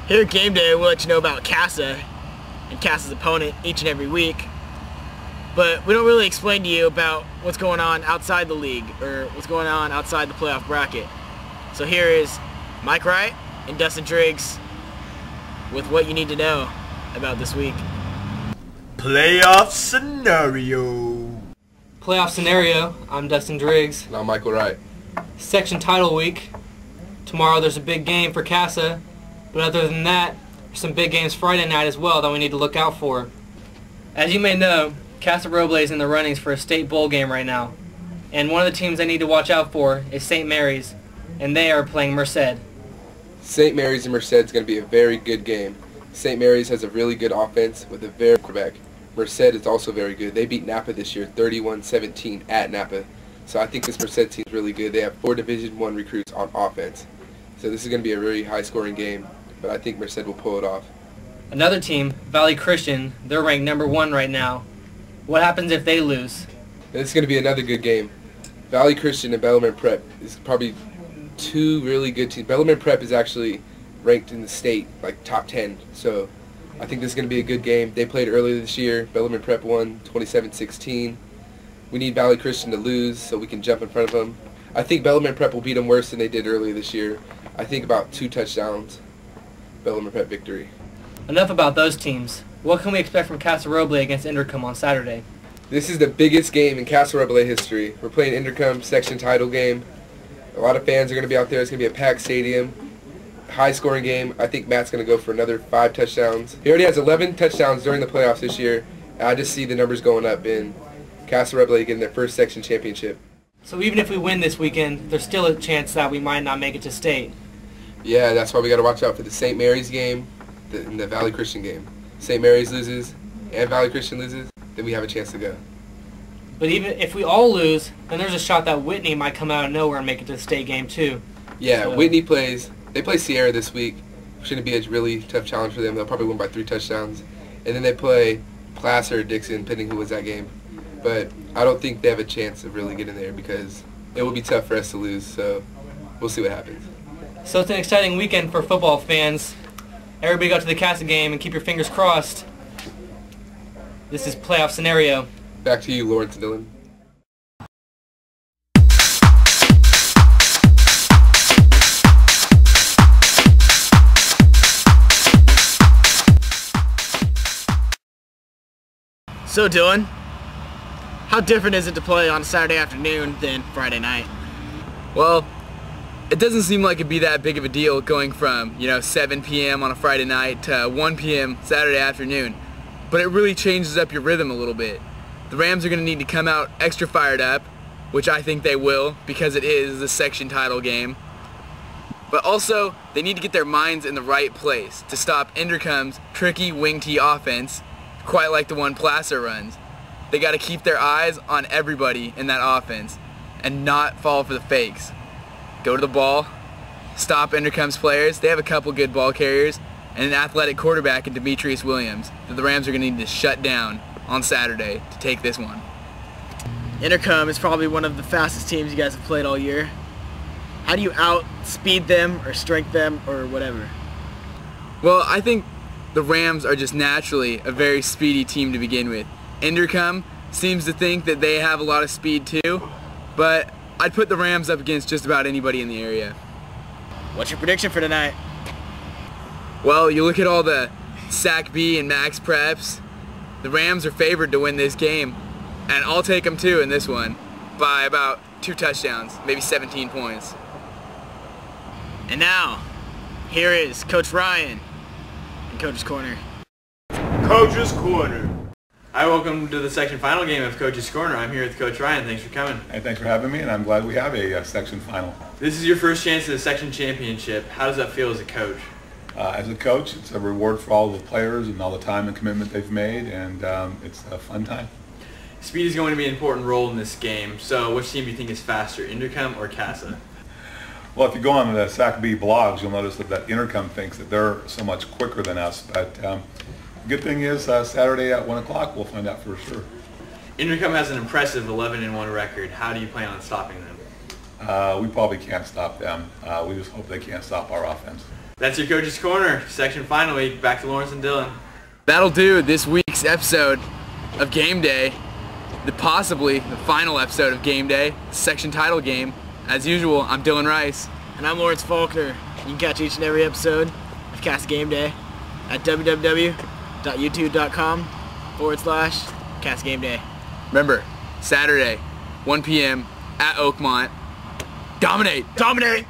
Here at Gameday, we'll let you know about Casa and Casa's opponent each and every week. But we don't really explain to you about what's going on outside the league or what's going on outside the playoff bracket. So here is Mike Wright and Dustin Driggs with what you need to know about this week. Playoff scenario. Playoff scenario. I'm Dustin Driggs. And I'm Michael Wright. Section title week. Tomorrow there's a big game for Casa, but other than that, there's some big games Friday night as well that we need to look out for. As you may know, Casa Roble is in the runnings for a state bowl game right now, and one of the teams I need to watch out for is St. Mary's, and they are playing Merced. St. Mary's and Merced is going to be a very good game. St. Mary's has a really good offense with a very quarterback. Merced is also very good. They beat Napa this year 31-17 at Napa. So I think this Merced team is really good. They have 4 Division I recruits on offense. So this is going to be a really high-scoring game, but I think Merced will pull it off. Another team, Valley Christian, they're ranked #1 right now. What happens if they lose? This is going to be another good game. Valley Christian and Bellarmine Prep is probably 2 really good teams. Bellarmine Prep is actually ranked in the state, like top 10. So I think this is going to be a good game. They played earlier this year. Bellarmine Prep won 27-16. We need Valley Christian to lose so we can jump in front of them. I think Bellarmine Prep will beat them worse than they did earlier this year. I think about 2 touchdowns. Bellarmine Prep victory. Enough about those teams. What can we expect from Casa Roble against Intercom on Saturday? This is the biggest game in Casa Roble history. We're playing Intercom section title game. A lot of fans are going to be out there. It's going to be a packed stadium. High-scoring game. I think Matt's going to go for another 5 touchdowns. He already has 11 touchdowns during the playoffs this year. And I just see the numbers going up in Casa Roble getting their first section championship. So even if we win this weekend, there's still a chance that we might not make it to state. Yeah, that's why we got to watch out for the St. Mary's game and the Valley Christian game. St. Mary's loses and Valley Christian loses, then we have a chance to go. But even if we all lose, then there's a shot that Whitney might come out of nowhere and make it to the state game too. Yeah, so. Whitney they play Sierra this week. Shouldn't be a really tough challenge for them. They'll probably win by 3 touchdowns. And then they play Placer or Dixon, depending who wins that game. But I don't think they have a chance of really getting there because it will be tough for us to lose, so we'll see what happens. So it's an exciting weekend for football fans. Everybody go to the Casa game and keep your fingers crossed. This is playoff scenario. Back to you, Lawrence and Dylan. So Dylan, how different is it to play on a Saturday afternoon than Friday night? Well, it doesn't seem like it'd be that big of a deal going from, 7 p.m. on a Friday night to 1 p.m. Saturday afternoon. But it really changes up your rhythm a little bit. The Rams are going to need to come out extra fired up, which I think they will because it is the section title game. But also, they need to get their minds in the right place to stop Intercom's tricky wing tee offense, quite like the one Placer runs. They got to keep their eyes on everybody in that offense and not fall for the fakes. Go to the ball, stop Intercom's players. They have a couple good ball carriers and an athletic quarterback in Demetrius Williams that the Rams are going to need to shut down on Saturday to take this one. Intercom is probably one of the fastest teams you guys have played all year. How do you outspeed them or strength them or whatever? Well, I think the Rams are just naturally a very speedy team to begin with. Intercom seems to think that they have a lot of speed too, but I'd put the Rams up against just about anybody in the area. What's your prediction for tonight? Well, you look at all the Sac B and Max preps. The Rams are favored to win this game, and I'll take them too in this one by about 2 touchdowns, maybe 17 points. And now, here is Coach Ryan in Coach's Corner. Coach's Corner. Hi, welcome to the section final game of Coach's Corner. I'm here with Coach Ryan. Thanks for coming. Hey, thanks for having me, and I'm glad we have a section final. This is your first chance at the section championship. How does that feel as a coach? As a coach, it's a reward for all the players and all the time and commitment they've made, and it's a fun time. Speed is going to be an important role in this game. So which team do you think is faster, Intercom or Casa? Well, if you go on the Sac B blogs, you'll notice that Intercom thinks that they're so much quicker than us, but the good thing is Saturday at 1 o'clock we'll find out for sure. Intercom has an impressive 11-1 record. How do you plan on stopping them? We probably can't stop them. We just hope they can't stop our offense. That's your Coach's Corner, section final week. Back to Lawrence and Dylan. That'll do this week's episode of Game Day, possibly the final episode of Game Day, section title game. As usual, I'm Dylan Rice. And I'm Lawrence Faulkner. You can catch each and every episode of Casa Game Day at www.youtube.com/Casa Game Day. Remember, Saturday, 1 p.m. at Oakmont. Dominate! Dominate!